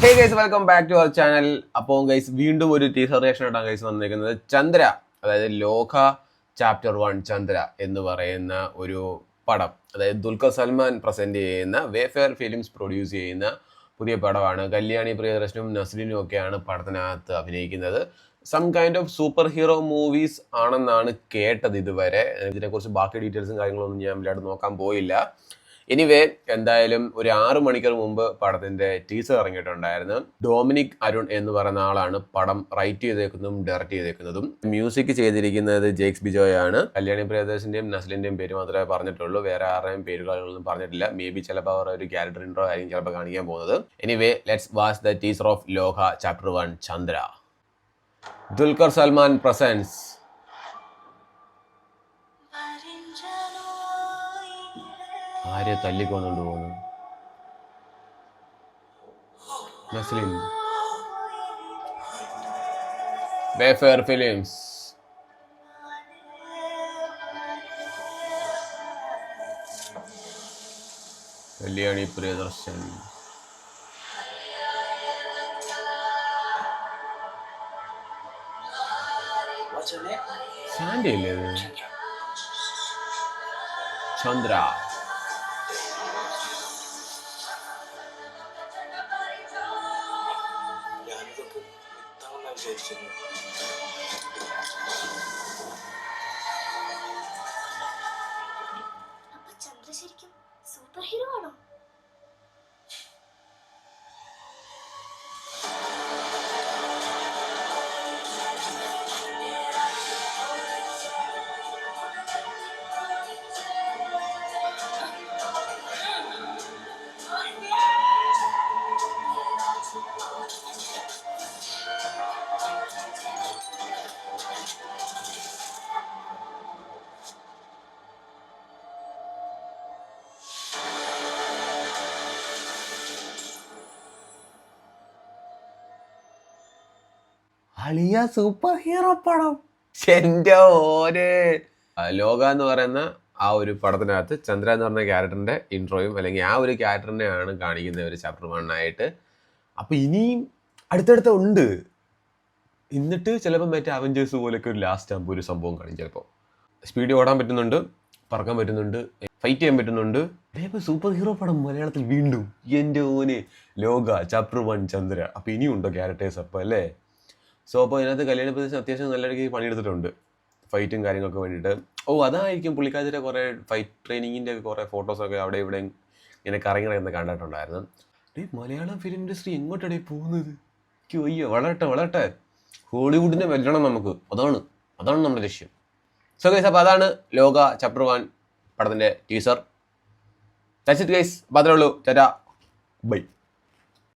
Hey guys, welcome back to our channel. അപ്പോൾ guys വീണ്ടും ഒരു ടീസർ റിയാക്ഷൻ ആയിട്ടാണ് ഗൈസ് വന്നിരിക്കുന്നത്. ചന്ദ്ര, അതായത് ലോക ചാപ്റ്റർ 1 ചന്ദ്ര എന്ന് പറയുന്ന ഒരു പടം, അതായത് ദുൽഖർ സൽമാൻ പ്രസന്റ് ചെയ്യുന്ന വേഫെയർ ഫിലിംസ് പ്രൊഡ്യൂസ് ചെയ്യുന്ന പുതിയ പടമാണ്. കല്യാണി പ്രിയദർശനും നസ്ലിനും ഒക്കെയാണ് പടത്തിനകത്ത് അഭിനയിക്കുന്നത്. Some kind of super hero movies ആണെന്നാണ് കേട്ടത് ഇതുവരെ. ഇതിനെക്കുറിച്ച് ബാക്കി ഡീറ്റെയിൽസും കാര്യങ്ങളൊന്നും ഞാൻ വല്ലാണ്ട് നോക്കാൻ പോയില്ല. എനിവേ, എന്തായാലും ഒരു 6 മണിക്കൂർ മുമ്പ് പടത്തിന്റെ ടീസർ ഇറങ്ങിയിട്ടുണ്ടായിരുന്നു. ഡൊമിനിക് അരുൺ എന്ന് പറയുന്ന ആളാണ് പടം റൈറ്റ് ചെയ്തേക്കുന്നതും ഡയറക്റ്റ് ചെയ്തേക്കുന്നതും. മ്യൂസിക് ചെയ്തിരിക്കുന്നത് ജെയ്ക്സ് ബിജോയ് ആണ്. കല്യാണി പ്രിയദർശന്റെയും നസ്ലിന്റെയും പേര് മാത്രമേ പറഞ്ഞിട്ടുള്ളൂ, വേറെ ആരുടെയും പേരുകളൊന്നും പറഞ്ഞിട്ടില്ല. മേ ബി ചിലപ്പോൾ അവർ ഒരു ക്യാരക്ടർ ഇൻട്രോ ആയിരിക്കും ചിലപ്പോൾ കാണിക്കാൻ പോകുന്നത്. Anyway, let's watch the teaser of ലോക ചാപ്റ്റർ 1 ചന്ദ്ര. ദുൽഖർ സൽമാൻ പ്രസൻസ്. ആരെ തല്ലിക്കൊണ്ടുകൊണ്ട് പോകുന്നു? നസ്ലിൻ. വേഫെയർ ഫിലിംസ്. കല്യാണി പ്രിയദർശൻ. സാൻഡി അല്ലേ ഇത്? ചന്ദ്ര. അപ്പൊ ചന്ദ്ര ശരിക്കും സൂപ്പർ ഹീറോ ആണോ? അളിയ സൂപ്പർ ഹീറോ പടം. എന്റെ ഓര് ലോക എന്ന് പറയുന്ന ആ ഒരു പടത്തിനകത്ത് ചന്ദ്ര എന്ന് പറഞ്ഞ ക്യാരക്ടറിന്റെ ഇൻട്രോയും അല്ലെങ്കിൽ ആ ഒരു ക്യാരക്ടറിനെയാണ് കാണിക്കുന്ന ഒരു ചാപ്റ്റർ 1 ആയിട്ട്. അപ്പൊ ഇനിയും അടുത്തടുത്ത ഉണ്ട്. എന്നിട്ട് ചിലപ്പോൾ മറ്റേ അവഞ്ചേഴ്സ് പോലൊക്കെ ഒരു ലാസ്റ്റ് ആകുമ്പോൾ ഒരു സംഭവം കാണും. ചിലപ്പോൾ സ്പീഡിൽ ഓടാൻ പറ്റുന്നുണ്ട്, പറക്കാൻ പറ്റുന്നുണ്ട്, ഫൈറ്റ് ചെയ്യാൻ പറ്റുന്നുണ്ട്. അതേപോലെ സൂപ്പർ ഹീറോ പടം മലയാളത്തിൽ വീണ്ടും. എൻ്റെ ഓന് ലോക ചാപ്റ്റർ 1 ചന്ദ്ര. അപ്പൊ ഇനിയും ഉണ്ടോ ക്യാരക്ടേഴ്സ് അപ്പൊ അല്ലേ? സോ അപ്പോൾ ഇതിനകത്ത് കല്യാണ പ്രദേശം അത്യാവശ്യം നല്ല രീതിക്ക് പണിയെടുത്തിട്ടുണ്ട്, ഫൈറ്റും കാര്യങ്ങളൊക്കെ വേണ്ടിയിട്ട്. അതായിരിക്കും പുള്ളിക്കാരുടെ കുറേ ഫൈറ്റ് ട്രെയിനിങ്ങിൻ്റെ കുറേ ഫോട്ടോസൊക്കെ അവിടെ ഇവിടെ ഇങ്ങനെ കറങ്ങി നടന്ന് കണ്ടിട്ടുണ്ടായിരുന്നു. മലയാളം ഫിലിം ഇൻഡസ്ട്രി എങ്ങോട്ടാണ് പോകുന്നത്? അയ്യോ, വളരട്ടെ വളരട്ടെ, ഹോളിവുഡിനെ വെല്ലണം നമുക്ക്. അതാണ് നമ്മുടെ ലക്ഷ്യം. സോ ഗൈസ്, അപ്പോൾ അതാണ് ലോക ചാപ്റ്റർ 1 പടത്തിൻ്റെ ടീസർ. That's it guys. അപ്പോൾ അത്രേ ഉള്ളൂ. ടാറ്റാ, ബൈ.